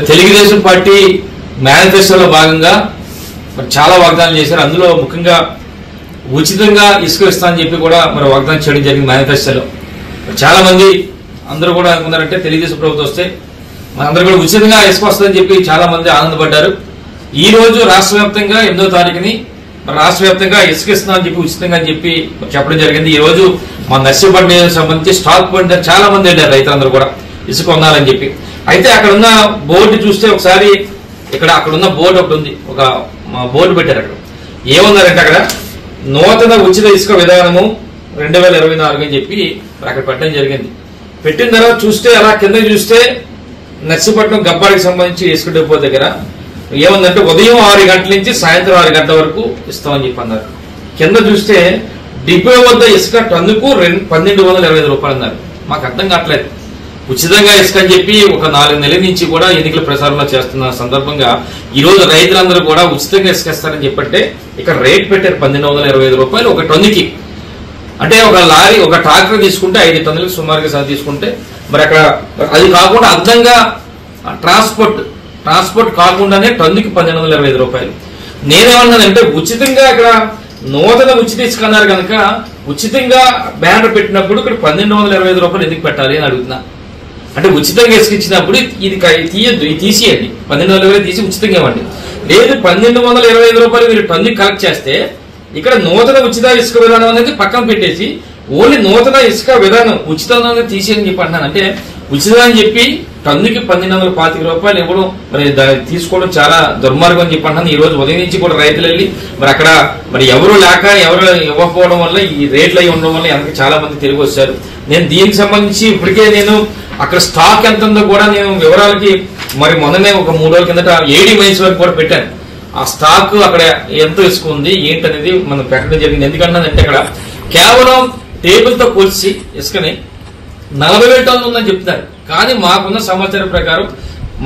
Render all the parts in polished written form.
Telugu Desam party మేనిఫెస్టోలో భాగంగా చాలా వాగ్దానాలు చేశారు. అందులో ముఖ్యంగా ఉచితంగా ఇసుక ఇస్తానని చెప్పి కూడా మరి వాగ్దానం చేయడం జరిగింది. మేనిఫెస్టోలో చాలా మంది అందరూ కూడా అనుకున్నారంటే తెలుగుదేశం ప్రభుత్వం వస్తే మనందరూ కూడా ఉచితంగా ఇసుక వస్తుందని చెప్పి చాలా మంది ఆనందపడ్డారు. ఈ రోజు రాష్ట్ర వ్యాప్తంగా 8వ తారీఖుని రాష్ట్ర వ్యాప్తంగా ఇసుక ఇస్తున్నామని చెప్పి ఉచితంగా అని చెప్పి చెప్పడం జరిగింది. ఈ రోజు మన నర్సీపట్నం సంబంధించి స్టాక్ పాయింట్ చాలా మంది వెళ్ళారు, రైతులందరూ కూడా ఇసుక కొనాలని చెప్పి. అయితే అక్కడ ఉన్న బోర్డు చూస్తే ఒకసారి అక్కడ ఉన్న బోర్డు ఒకటి ఉంది, ఒక బోర్డు పెట్టారు. అక్కడ ఏమన్నారంటే అక్కడ నూతన ఉచిత ఇసుక విధానము 2024 అని చెప్పి అక్కడ పెట్టడం జరిగింది. పెట్టిన తర్వాత చూస్తే అలా కింద చూస్తే నర్సీపట్నం గబ్బాడికి సంబంధించి ఇసుక డిపో దగ్గర ఏముందంటే ఉదయం 6 గంటల నుంచి సాయంత్రం 6 గంటల వరకు ఇస్తామని చెప్పి అన్నారు. కింద చూస్తే డిపో వద్ద ఇసుక టన్నుకు 1225 రూపాయలు అన్నారు. మాకు అర్థం కావట్లేదు. ఉచితంగా ఇసుక అని చెప్పి ఒక 4 నెలల నుంచి కూడా ఎన్నికల ప్రచారంలో చేస్తున్న సందర్భంగా ఈ రోజు రైతులందరూ కూడా ఉచితంగా ఇసుక ఇస్తారని చెప్పంటే ఇక్కడ రేట్ పెట్టారు 1225 రూపాయలు ఒక టన్నుకి. అంటే ఒక లారీ ఒక ట్రాక్టర్ తీసుకుంటే 5 టన్నులకు సుమారుగా తీసుకుంటే మరి అక్కడ అది కాకుండా అర్థంగా ట్రాన్స్పోర్ట్ కాకుండానే టన్నుకి 1225 రూపాయలు. నేనేమన్నానంటే ఉచితంగా ఇక్కడ నూతన ఉచిత ఇసుక అన్నారు కనుక ఉచితంగా బ్యానర్ పెట్టినప్పుడు ఇక్కడ 1225 రూపాయలు ఎందుకు పెట్టాలి అని అడుగుతున్నా. అంటే ఉచితంగా ఇసుక ఇచ్చినప్పుడు ఇది తీయద్దు, ఇది తీసేయండి, 1225 తీసి ఉచితంగా ఇవ్వండి. లేదు 1225 రూపాయలు మీరు టన్నుకి కలెక్ట్ చేస్తే ఇక్కడ నూతన ఉచిత ఇసుక విధానం అనేది పక్కన పెట్టేసి ఓన్లీ నూతన ఇసుక విధానం ఉచితం అనేది తీసేయని చెప్పి అంటున్నాను. అంటే ఉచితం అని చెప్పి టన్నుకి 1225 రూపాయలు ఇవ్వడం మరి తీసుకోవడం చాలా దుర్మార్గం అని చెప్పి అంటున్నాను. ఈ రోజు ఉదయం నుంచి కూడా రైతులు వెళ్ళి మరి అక్కడ మరి ఎవరు లేక ఎవరు ఇవ్వకపోవడం వల్ల ఈ రేట్లు అయి ఉండడం వల్ల వెనక చాలా మంది తిరిగి వచ్చారు. నేను దీనికి సంబంధించి ఇప్పటికే నేను అక్కడ స్టాక్ ఎంత ఉందో కూడా నేను వివరాలకి మరి మొన్ననే ఒక 3 రోజుల కిందట ఏడీ మైన్స్ వరకు కూడా పెట్టాను. ఆ స్టాక్ అక్కడ ఎంత ఇసుక ఉంది ఏంటనేది మనం పెట్టడం జరిగింది. ఎందుకంటే అక్కడ కేవలం టేబుల్ తో కొలిసి ఇసుకని 40,000 టన్నులు ఉందని చెప్తున్నారు. కానీ మాకున్న సమాచారం ప్రకారం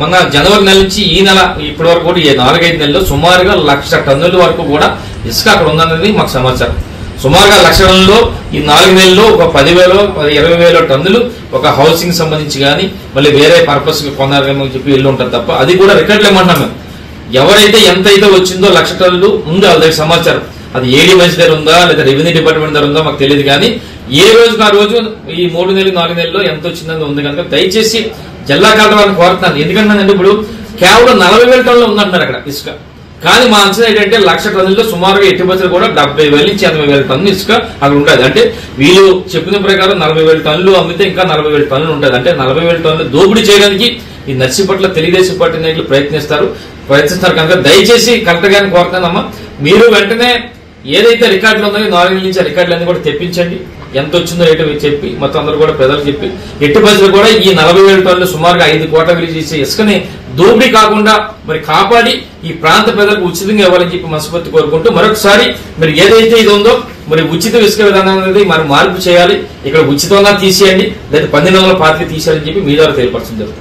మన జనవరి నెల నుంచి ఈ నెల ఇప్పటి వరకు కూడా 4-5 నెలల్లో సుమారుగా 1,00,000 టన్నుల వరకు కూడా ఇసుక అక్కడ ఉందన్నది మాకు సమాచారం. సుమారుగా 1,00,000 టన్నుల్లో ఈ 4 నెలల్లో ఒక 10,000-20,000 టన్నులు ఒక హౌసింగ్ సంబంధించి కానీ మళ్ళీ వేరే పర్పస్ కొన్నారేమో చెప్పి వెళ్ళి ఉంటారు తప్ప అది కూడా రికార్డులు ఏమన్నాం మేము. ఎవరైతే ఎంతైతే వచ్చిందో 1,00,000 టన్నులు ఉందో వాళ్ళ దగ్గర సమాచారం. అది ఏడీ మైన్స్ దగ్గర ఉందా లేదా రెవెన్యూ డిపార్ట్మెంట్ దగ్గర ఉందా మాకు తెలియదు. కానీ ఏ రోజుకి ఆ రోజు ఈ 3 నెలలు 4 నెలల్లో ఎంత వచ్చిందని ఉంది కనుక దయచేసి జిల్లా కలెక్టర్ వారిని కోరుతున్నాను. ఎందుకంటే ఇప్పుడు కేవలం 40,000 టన్నులు ఉందంటున్నారు అక్కడ ఇసుక. కానీ మా అంచనా ఏంటంటే 1,00,000 టన్నుల్లో సుమారుగా ఎట్టి బస్సులు కూడా 70,000 నుంచి 80,000 టన్నులు ఇసుక అక్కడ ఉంటుంది. అంటే వీళ్ళు చెప్పిన ప్రకారం 40,000 టన్నులు అమ్మితే ఇంకా 40,000 టన్నులు ఉంటుంది. అంటే 40,000 టన్నులు దోపిడీ చేయడానికి ఈ నర్సీపట్ల తెలుగుదేశం పార్టీ నాయకులు ప్రయత్నిస్తారు కనుక దయచేసి కలెక్టర్ గారిని కోరుతానమ్మా, మీరు వెంటనే ఏదైతే రికార్డులు ఉన్నాయో 4 నెలల నుంచి ఆ రికార్డులన్నీ కూడా తెప్పించండి. ఎంత వచ్చిందో ఏంటో చెప్పి మొత్తం అందరూ కూడా ప్రజలకు చెప్పి ఎట్టి బస్సులు కూడా ఈ 40,000 టన్నులు సుమారుగా 5 కోట్ల విలువ చేసే ఇసుకని దోపిడీ కాకుండా మరి కాపాడి ఈ ప్రాంత ప్రజలకు ఉచితంగా ఇవ్వాలని చెప్పి మనస్ఫూర్తి కోరుకుంటూ మరొకసారి మరి ఏదైతే ఇది ఉందో మరి ఉచిత ఇసుక విధానం అనేది మరి మార్పు చేయాలి. ఇక్కడ ఉచితంగా తీసేయండి లేదా 12,000 పార్టీ తీసేయాలని చెప్పి మీ ద్వారా తెలియపరచడం జరుగుతుంది.